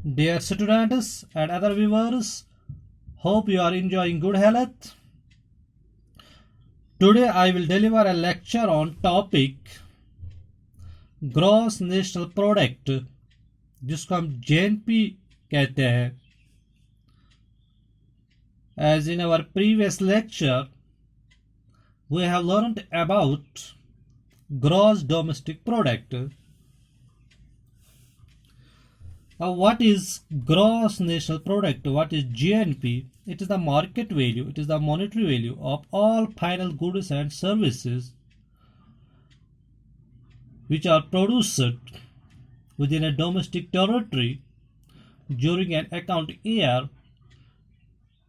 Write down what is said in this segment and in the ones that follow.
Dear students and other viewers, hope you are enjoying good health. Today I will deliver a lecture on topic gross national product, जिसको हम JNP कहते हैं. As in our previous lecture, we have learned about gross domestic product. Now, what is gross national product? What is GNP? It is the market value, it is the monetary value of all final goods and services which are produced within a domestic territory during an accounting year,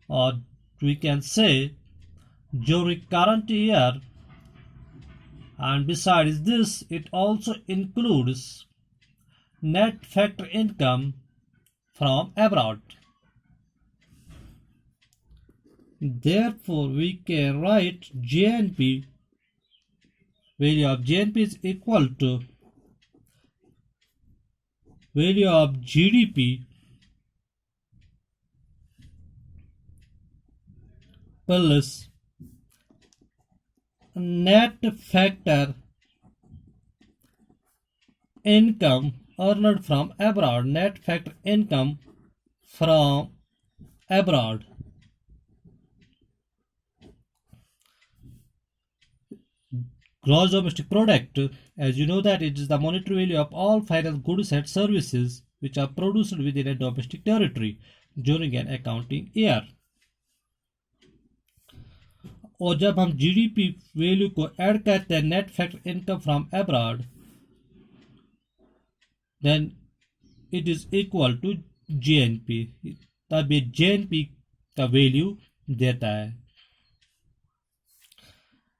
or we can say during current year. And besides this, it also includes net factor income from abroad. Therefore, we can write GNP, value of GNP is equal to value of GDP plus net factor income earned from abroad, net factor income from abroad. Gross domestic product, as you know that it is the monetary value of all final goods and services which are produced within a domestic territory during an accounting year. और जब हम GDP value को add करते हैं net factor income from abroad, then it is equal to GNP. तब ये GNP का value देता है.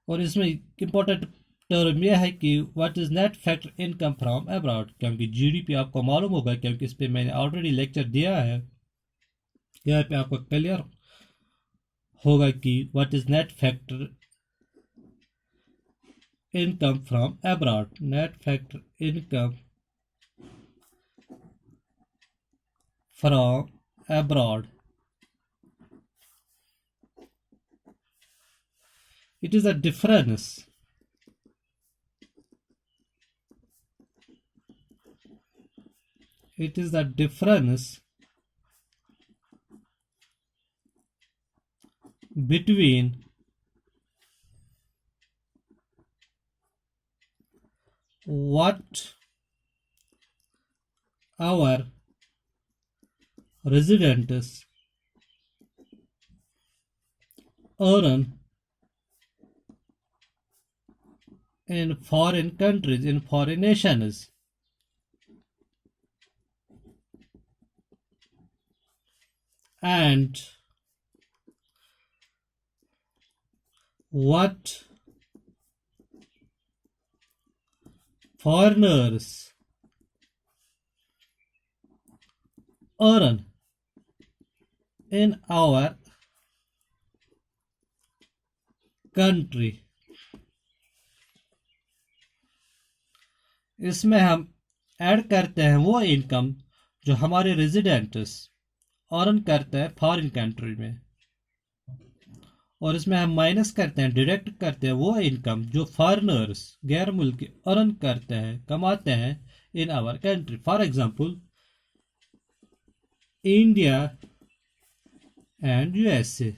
और इसमें इंपॉर्टेंट टर्म यह है कि what is net factor income from abroad, क्योंकि जीडीपी आपको मालूम होगा, क्योंकि इस पर मैंने ऑलरेडी लेक्चर दिया है. यहाँ पे आपको क्लियर होगा कि what is net factor income from abroad. Net factor income from abroad, it is a difference between what our residents earn in foreign countries, in foreign nations, and what foreigners earn in our country. इसमें हम add करते हैं वो income जो हमारे residents earn करते हैं foreign country में, और इसमें हम माइनस करते हैं, डिडक्ट करते हैं वो इनकम जो फॉरेनर्स गैर मुल्की अर्न करते हैं, कमाते हैं in our country. For example India and USA.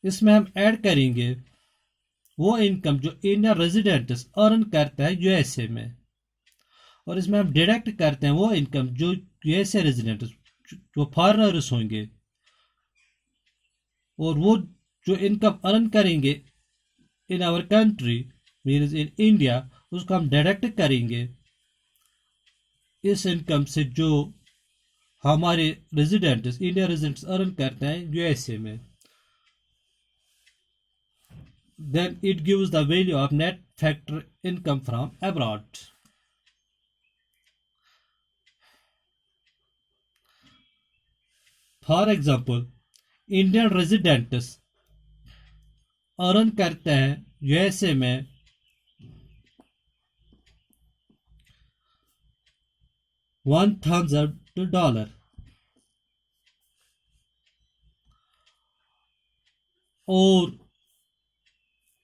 इसमें हम ऐड करेंगे वो इनकम जो इंडियन रेजिडेंट्स अर्न करता है यूएसए में, और इसमें हम डिडक्ट करते हैं वो इनकम जो यूएसए रेजिडेंट्स जो फॉरेनर्स होंगे, और वो जो इनकम अर्न करेंगे in our country means in India, उसको हम डिडक्ट करेंगे इस इनकम से जो हमारे रेजिडेंट्स इंडिया रेजिडेंट्स अर्न करते हैं यूएसए में. Then it gives the value of net factor income from abroad. For example, Indian residents earn करते हैं यूएसए में $1,000 और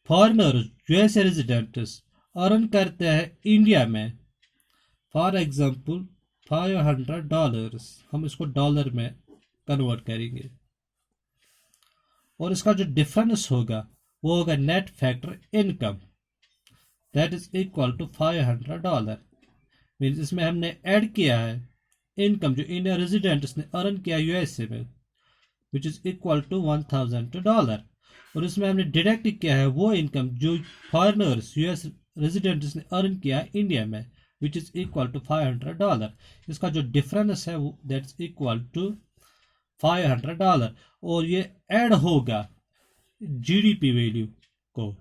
फॉरेनर यूएसए रेजिडेंट्स अर्न करते हैं इंडिया में फॉर एग्जांपल $500, हम इसको डॉलर में कन्वर्ट करेंगे और इसका जो डिफरेंस होगा वो होगा net factor income that is equal to $500 means इसमें हमने ऐड किया है इनकम जो इंडियन रेजिडेंट्स ने अर्न किया यूएसए में विच इज इक्वल टू $1,000 और इसमें हमने डिडक्ट किया है वो इनकम जो फॉरेनर्स यूएस रेजिडेंट्स ने अर्न किया इंडिया में विच इज इक्वल टू $500 इसका जो डिफरेंस है दैट्स इक्वल टू $500 और ये ऐड होगा जीडीपी वैल्यू को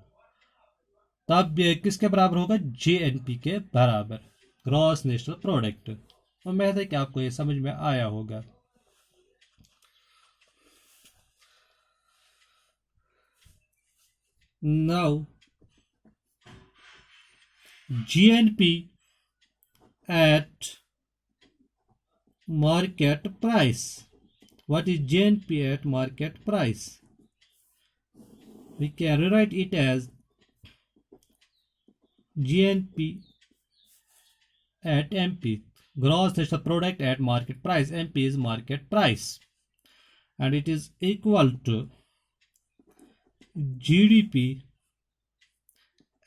तब ये किसके बराबर होगा जेएनपी के बराबर ग्रॉस नेशनल प्रोडक्ट उम्मीद है कि आपको ये समझ में आया होगा Now, GNP at market price. What is GNP at market price? We can rewrite it as GNP at MP, gross national product at market price. MP is market price, and it is equal to GDP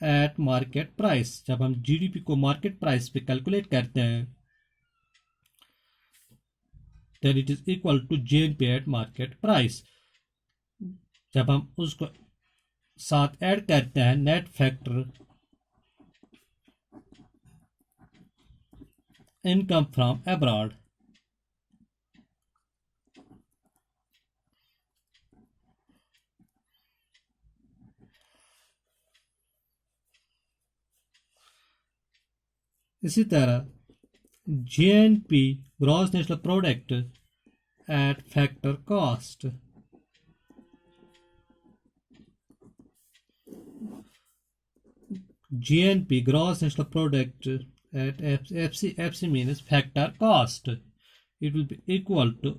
at market price जब हम GDP को market price पे calculate करते हैं then it is equal to GNP at market price जब हम उसको साथ ऐड करते हैं net factor income from abroad इसी तरह GNP gross national product at factor cost GNP gross national product at FC means factor cost it will be equal to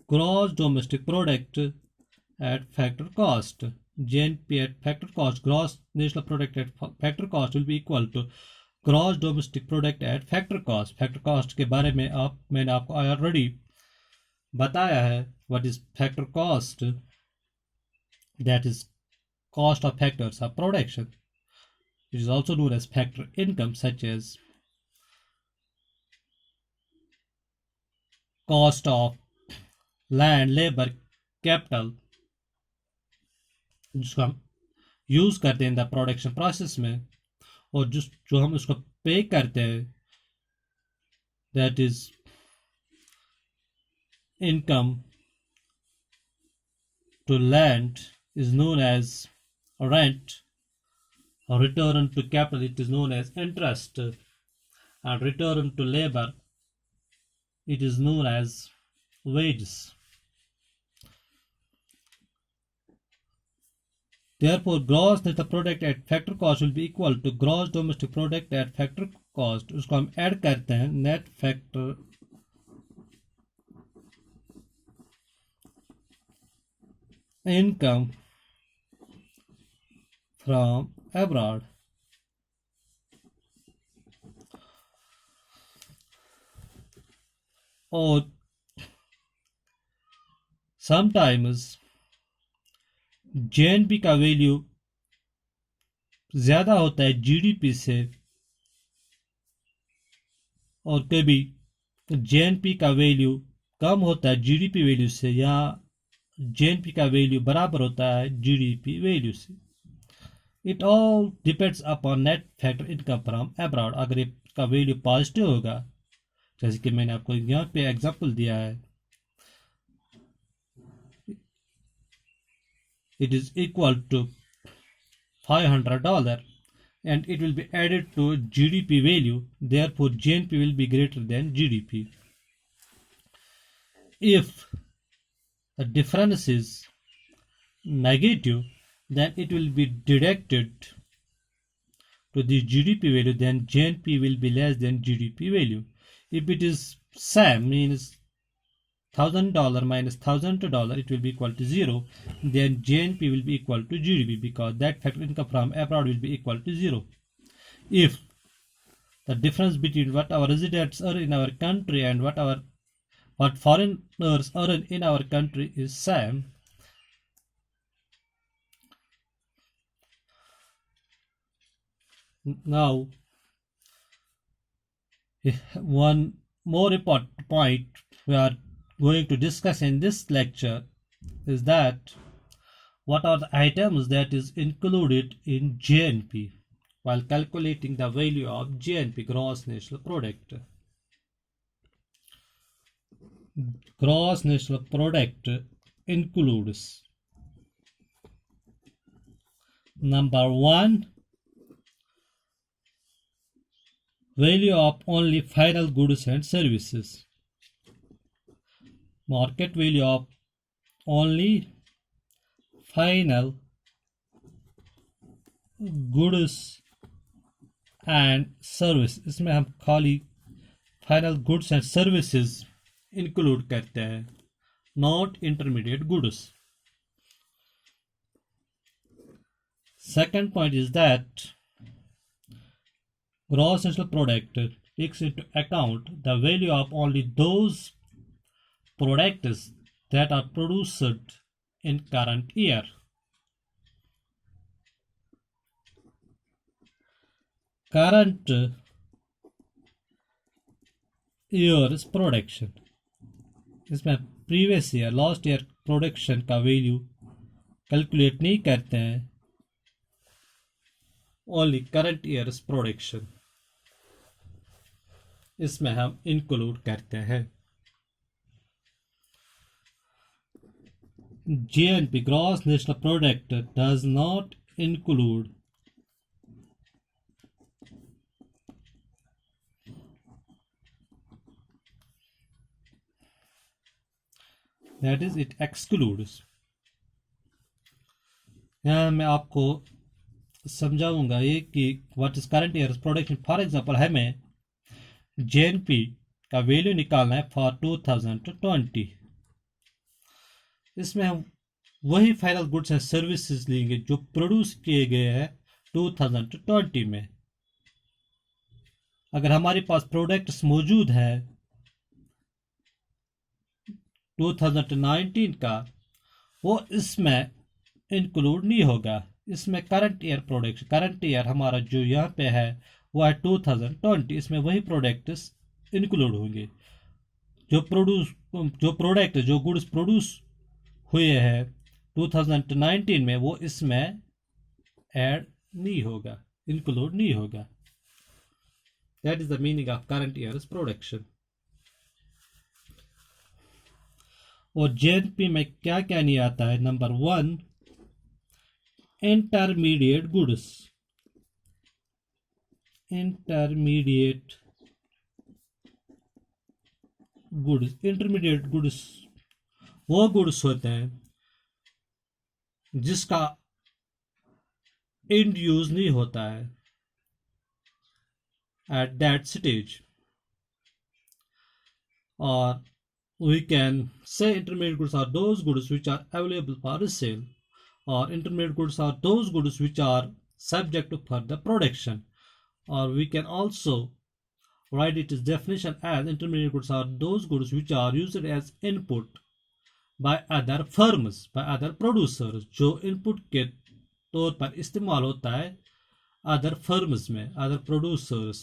gross domestic product at factor cost GNP at factor cost gross national product at factor cost will be equal to gross domestic product at factor cost के बारे में मैंने आपको already बताया है what is factor cost that is cost of factors of production it is also known as factor income such as cost of land labour capital जिसको हम use करते हैं इन द प्रोडक्शन प्रोसेस में और जो हम उसको पे करते हैं that is income to land is known as rent और return to capital it is known as interest and return to labour it is known as wages Therefore, gross national product at factor cost will be equal to gross domestic product at factor cost. उसको हम add करते हैं net factor income from abroad. और sometimes JNP का value ज्यादा होता है GDP से और कभी जेएनपी का वैल्यू कम होता है जीडीपी वैल्यू से या जेएनपी का वैल्यू बराबर होता है जीडीपी वैल्यू से it all depends upon net factor income from abroad अगर इसका वैल्यू पॉजिटिव होगा जैसे कि मैंने आपको यहाँ पे एग्जांपल दिया है it is equal to $500 and it will be added to GDP value therefore GNP will be greater than GDP if the difference is negative then it will be deducted to the GDP value then GNP will be less than GDP value if it is Sam means $1,000 minus $1,000, it will be equal to 0. Then GNP will be equal to GDP because that factor income from abroad will be equal to 0. If the difference between what our residents earn in our country and what foreigners earn in our country is same, now one more important point we are going to discuss in this lecture is that what are the items that is included in GNP while calculating the value of GNP, gross national product. Gross national product includes number 1, value of only final goods and services. Market value of only final goods and service, इसमें हम खाली final goods and services include करते हैं, not intermediate goods. Second point is that gross national product takes into account the value of only those products that are produced in current year. Current year's production, इसमें previous year last year production का value calculate नहीं करते हैं, only current years production इसमें हम include करते हैं. GNP, gross national product, does not include that is it excludes. यहाँ मैं आपको समझाऊंगा ये कि what is current year production. For example हमें JNP का वैल्यू निकालना है फॉर 2020. इसमें हम वही फाइनल गुड्स एंड सर्विसेज लेंगे जो प्रोड्यूस किए गए हैं 2020 में. अगर हमारे पास प्रोडक्ट्स मौजूद है 2019 का, वो इसमें इंक्लूड नहीं होगा. इसमें current year product, current year हमारा जो यहाँ पे है वो है 2020, इसमें वही प्रोडक्ट्स इंक्लूड होंगे. जो गुड्स प्रोड्यूस हुए हैं 2019 में वो इसमें ऐड नहीं होगा, इंक्लूड नहीं होगा. That is the meaning of current years production. और JNP में क्या क्या नहीं आता है. Number 1, intermediate goods. Intermediate goods वो गुड्स होते हैं जिसका एंड यूज नहीं होता है एट दैट स्टेज. और we can say intermediate goods are those goods which are available for resale, or intermediate goods are those goods which are subject to further production, or we can also write its definition as intermediate goods are those goods which are used as input by other firms, by other producers, जो input के तौर पर इस्तेमाल होता है other firms में, other producers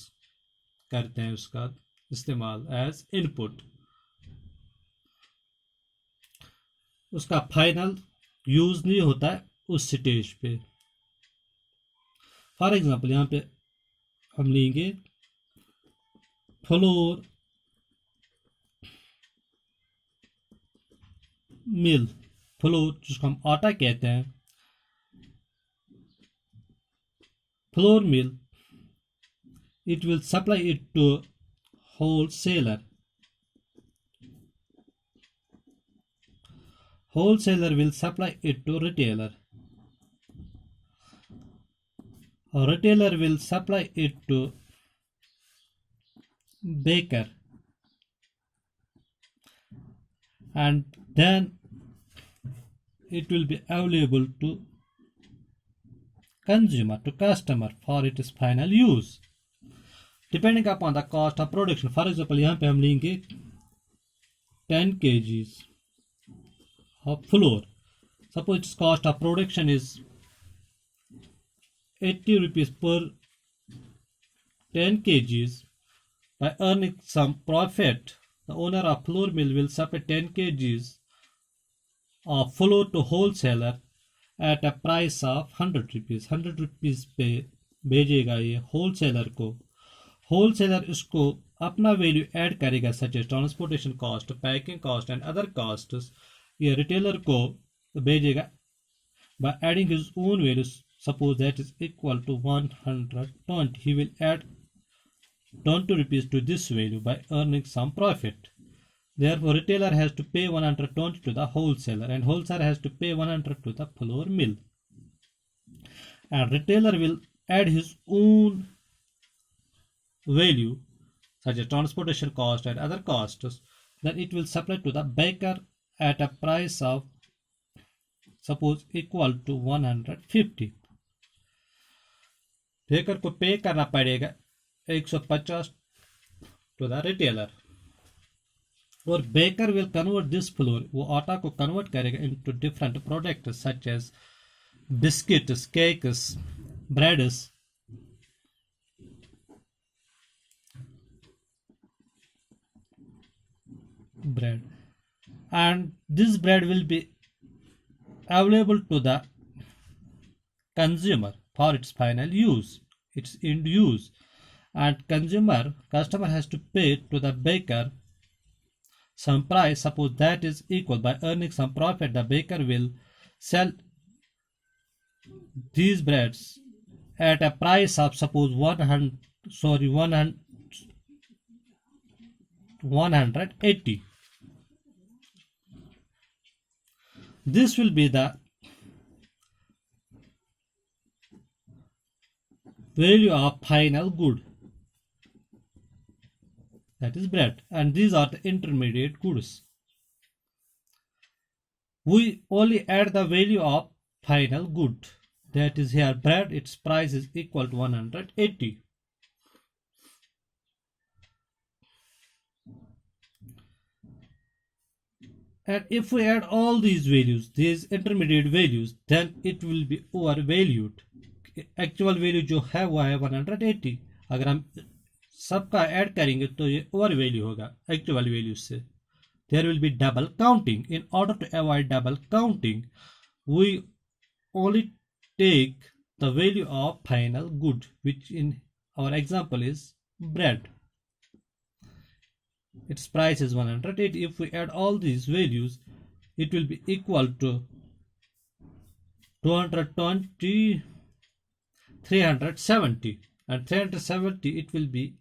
करते हैं उसका इस्तेमाल as input. उसका फाइनल यूज नहीं होता है उस स्टेज पे. फॉर एग्जांपल यहाँ पे हम लेंगे फ्लोर मिल, फ्लोर जिसको हम आटा कहते हैं, flour mill, it will supply it to wholesaler. Wholesaler will supply it to retailer. A retailer will supply it to baker. and then it will be available to consumer, to customer for its final use, depending upon the cost of production. For example, यहाँ पे हम लेंगे 10 kgs of flour. Suppose its cost of production is 80 rupees per 10 kgs. By earning some profit, the owner of flour mill will supply 10 kgs of flour to wholesaler at a price of 100 rupees. 100 rupees पे भेजेगा ये wholesaler को. Wholesaler इसको अपना value add करेगा, such as transportation cost, packing cost and other costs. ये retailer को भेजेगा by adding his own values. Suppose that is equal to 120. He will add 20 rupees to this value by earning some profit. Therefore, retailer has to pay 120 to the wholesaler, and wholesaler has to pay 100 to the flour mill. And retailer will add his own value, such as transportation cost and other costs. Then it will supply to the baker at a price of, suppose, equal to 150. Baker को पे करना पड़ेगा 150 to the retailer. और baker will convert this flour, वो आटा को convert करेगा into different products such as biscuits, cakes, breads. Bread, and this bread will be available to the consumer for its final use, its end use, and customer has to pay to the baker some price. Suppose that is equal. By earning some profit, the baker will sell these breads at a price of, suppose, 180. This will be the value of final good, that is bread, and these are the intermediate goods. We only add the value of final good, that is here bread, its price is equal to 180. And if we add all these values, these intermediate values, then it will be overvalued. Actual value जो है वो है 180. अगर हम सबका add करेंगे तो ये ओवर वैल्यू होगा एक्चुअल वैल्यू से. There will be double counting. In order to avoid double counting, we only take the value of final good, which in our example is bread. Its price is 180. If we add all these values, it will be equal to 220, 370, and 370 it will be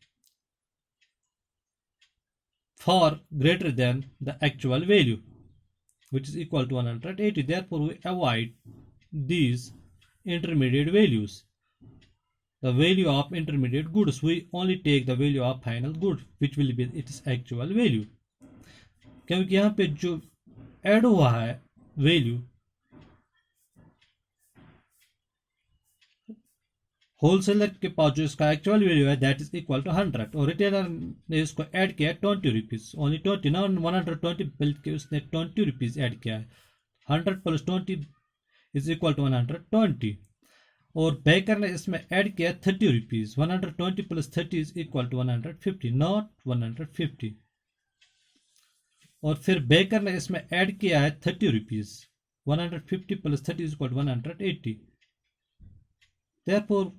far greater than the actual value, which is equal to 180. Therefore, we avoid these intermediate values. The value of intermediate goods, we only take the value of final good, which will be its actual value. क्योंकि यहाँ पे जो add हुआ है value wholesaler के पास जो इसका actual value है दैट इज इक्वल टू 100, और रिटेलर ने इसको ऐड किया 20 रुपीज, ओनली 20, ना 120 बल्कि उसने 20 रुपीज ऐड किया है. 100 प्लस 20 इज इक्वल टू 120, और बेकर ने इसमें ऐड किया 30 rupees. 120 plus 30 is equal to 150, not 150. और फिर बेकर ने इसमें ऐड किया है 30 rupees. 150 plus 30 is equal to 180. Therefore,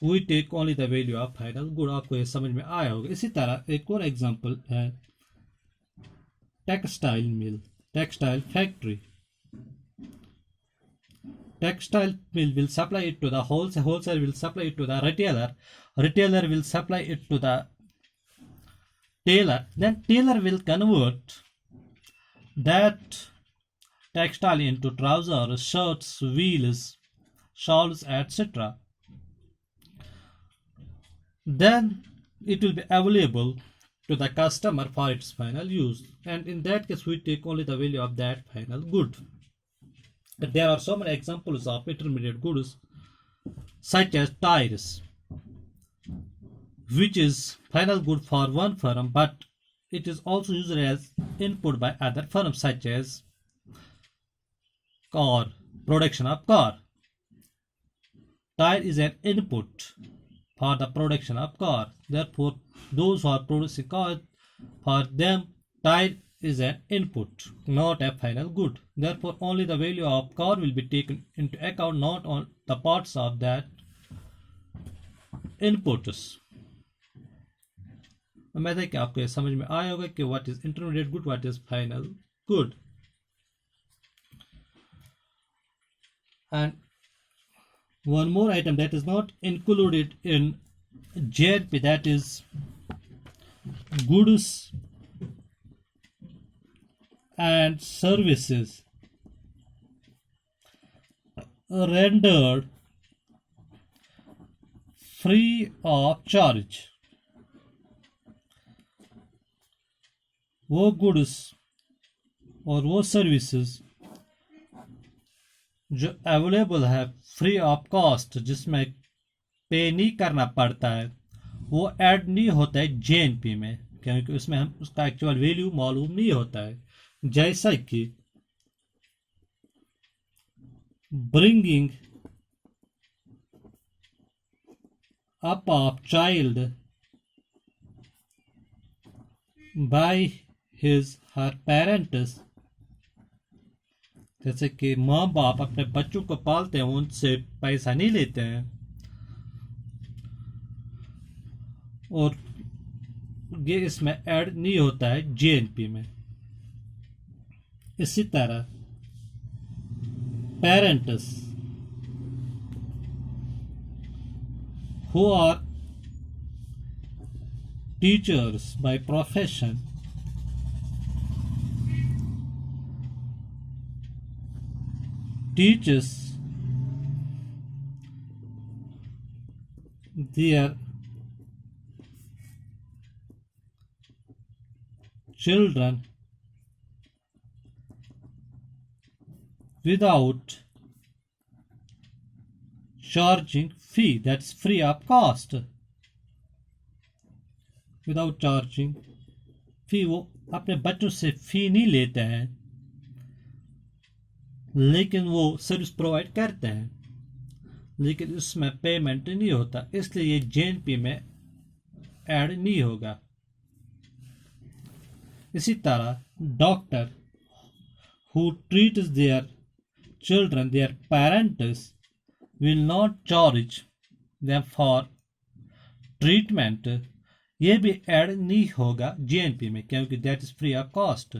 we take only the value of final good. आपको ये समझ में आया होगा. इसी तरह एक और एग्जांपल है textile mill, textile factory. Textile mill will supply it to the wholesale, wholesale will supply it to the retailer, retailer will supply it to the tailor, then tailor will convert that textile into trousers, shirts, wheels, shawls, etc. Then it will be available to the customer for its final use, and in that case we take only the value of that final good. But there are so many examples of intermediate goods such as tires, which is final good for one firm, but it is also used as input by other firms such as car, production of car. Tire is an input for the production of car. Therefore, those who are producing car, for them tire is an input, not a final good. Therefore, only the value of car will be taken into account, not on the parts of that inputs. उम्मीद है कि आपको ये समझ में आया होगा कि what is intermediate good, what is final good. And one more item that is not included in JNP, that is goods and services rendered free of charge. वो गुड्स और वो सर्विसेज जो अवेलेबल है फ्री ऑफ कॉस्ट, जिसमें पे नहीं करना पड़ता है, वो ऐड नहीं होता है जेएनपी में, क्योंकि उसमें हम उसका एक्चुअल वैल्यू मालूम नहीं होता है. जैसा कि bringing up of child by his her parents, जैसे कि माँ बाप अपने बच्चों को पालते हैं, उनसे पैसा नहीं लेते हैं, और ये इसमें ऐड नहीं होता है जेएनपी में. इसी तरह parents who are teachers by profession teaches their children without charging fee, that's free of cost, without charging fee. वो अपने बच्चों से फी नहीं लेते हैं, लेकिन वो सर्विस प्रोवाइड करते हैं, लेकिन उसमें पेमेंट नहीं होता, इसलिए ये जेएनपी में ऐड नहीं होगा. इसी तरह doctor who treats their children, their parents will not charge them for treatment, ये भी ऐड नहीं होगा जेएनपी में, क्योंकि that is free of cost.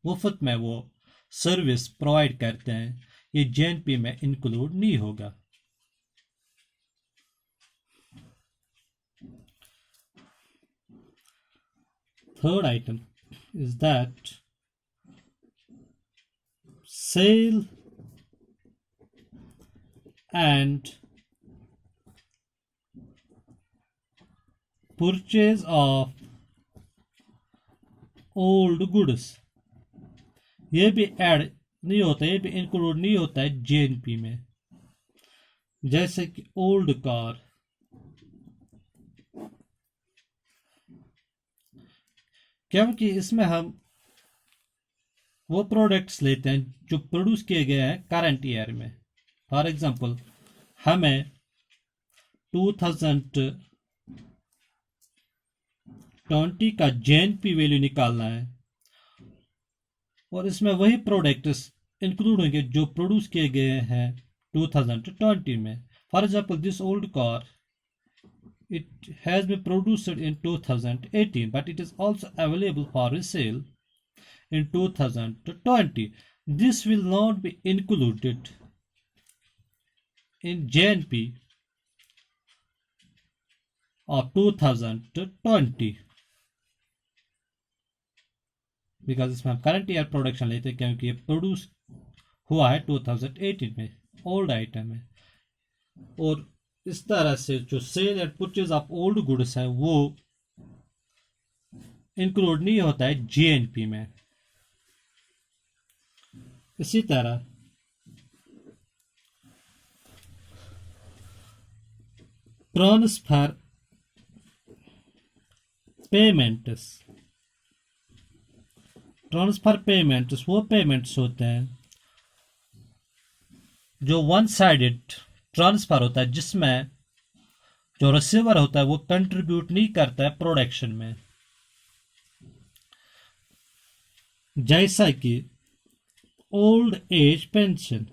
मुफ्त में वो सर्विस प्रोवाइड करते हैं, ये जेएनपी में इंक्लूड नहीं होगा. Third item is that sale and purchase of old goods, ये भी ऐड नहीं होता, ये भी इंक्लूड नहीं होता है जेएनपी में. जैसे कि ओल्ड कार, क्योंकि इसमें हम वो प्रोडक्ट्स लेते हैं जो प्रोड्यूस किए गए हैं करंट ईयर में. फॉर एग्जांपल हमें 2020 का जेएनपी वैल्यू निकालना है, और इसमें वही प्रोडक्ट्स इंक्लूड होंगे जो प्रोड्यूस किए गए हैं 2020 में. For example this old car, it has been produced in 2018, but it is also available for resale in 2020. This will not be included in JNP of 2020, because इसमें हम करंट ईयर प्रोडक्शन लेते हैं, क्योंकि ये प्रोड्यूस हुआ है 2018 में, old item है. और इस तरह से जो sale and purchase of old goods है वो इंक्लूड नहीं होता है जीएनपी में। इसी तरह ट्रांसफर पेमेंट्स, ट्रांसफर पेमेंट्स वो पेमेंट्स होते हैं जो वन साइडेड ट्रांसफर होता है, जिसमें जो रिसीवर होता है वो कंट्रीब्यूट नहीं करता है प्रोडक्शन में। जैसा कि old age pension,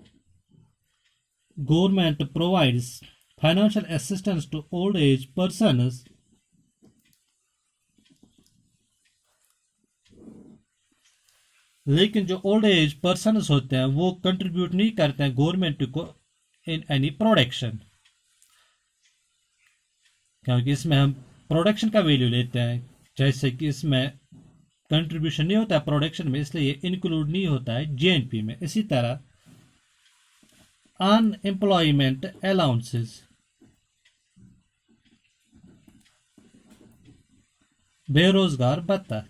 government provides financial assistance to old age persons, लेकिन जो ओल्ड एज पर्सन्स होते हैं वो कंट्रीब्यूट नहीं करते हैं गवर्नमेंट को इन एनी प्रोडक्शन, क्योंकि इसमें हम प्रोडक्शन का वैल्यू लेते हैं, जैसे कि इसमें कंट्रीब्यूशन नहीं होता है प्रोडक्शन में, इसलिए ये इंक्लूड नहीं होता है जीएनपी में। इसी तरह अनएम्प्लॉयमेंट अलाउंसेस, बेरोजगार भत्ता,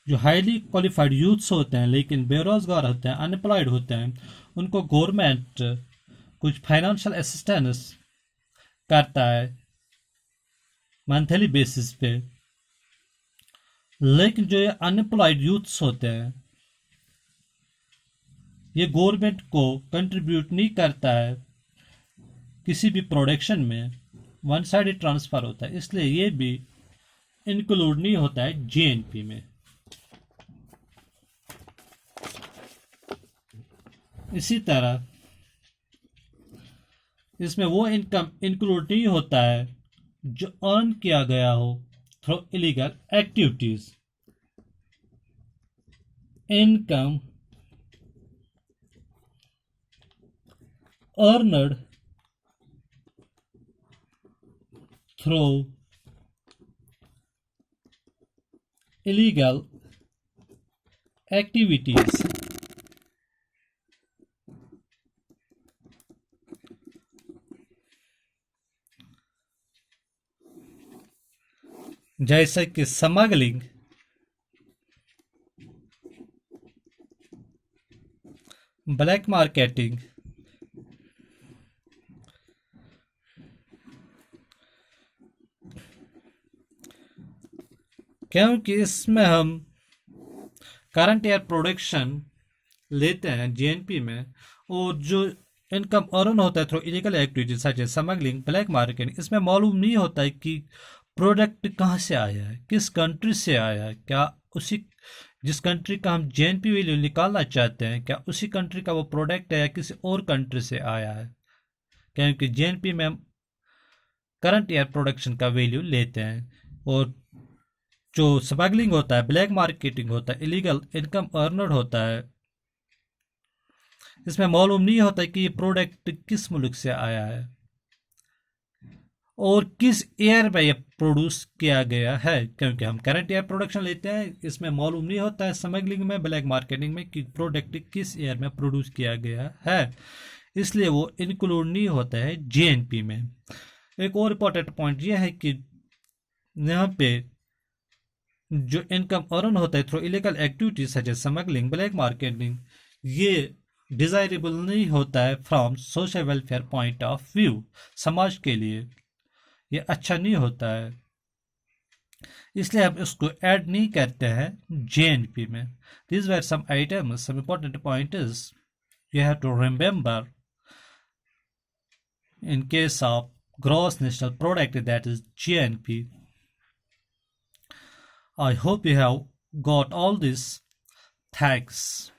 जो हाईली क्वालिफाइड यूथ्स होते हैं लेकिन बेरोजगार होते हैं, अनएम्प्लॉयड होते हैं, उनको गवर्नमेंट कुछ फाइनेंशियल असिस्टेंस करता है मंथली बेसिस पे, लेकिन जो ये अनएम्प्लॉयड यूथ्स होते हैं ये गवर्नमेंट को कंट्रीब्यूट नहीं करता है किसी भी प्रोडक्शन में, वन साइडेड ट्रांसफर होता है, इसलिए ये भी इंक्लूड नहीं होता है जीएनपी में। इसी तरह इसमें वो इनकम इंक्लूड नहीं होता है जो अर्न किया गया हो through illegal activities. Income earned through illegal activities, जैसे कि स्मगलिंग, ब्लैक मार्केटिंग, क्योंकि इसमें हम करंट ईयर प्रोडक्शन लेते हैं जीएनपी में, और जो इनकम अर्न होता है through illegal activities such as smuggling, black marketing, इसमें मालूम नहीं होता है कि प्रोडक्ट कहाँ से आया है, किस कंट्री से आया है, क्या उसी जिस कंट्री का हम जीएनपी वैल्यू निकालना चाहते हैं क्या उसी कंट्री का वो प्रोडक्ट है या किसी और कंट्री से आया है, क्योंकि जीएनपी में हम करंट ईयर प्रोडक्शन का वैल्यू लेते हैं। और जो स्मगलिंग होता है, ब्लैक मार्केटिंग होता है, इलीगल इनकम अर्नर होता है, इसमें मालूम नहीं होता है कि ये प्रोडक्ट किस मुल्क से आया है और किस ईयर में ये प्रोड्यूस किया गया है, क्योंकि हम करंट ईयर प्रोडक्शन लेते हैं, इसमें मालूम नहीं होता है स्मगलिंग में, ब्लैक मार्केटिंग में कि प्रोडक्ट किस ईयर में प्रोड्यूस किया गया है, इसलिए वो इंक्लूड नहीं होता है जीएनपी में। एक और इम्पोर्टेंट पॉइंट ये है कि यहाँ पे जो इनकम अर्न होता है through illegal activities such as smuggling, black marketing, ये डिजायरेबल नहीं होता है from social welfare point of view, समाज के लिए ये अच्छा नहीं होता है, इसलिए हम इसको ऐड नहीं करते हैं जेएनपी में। These were some items, some important pointers you have to remember in case of gross national product, that is GNP. I hope you have got all this. Thanks.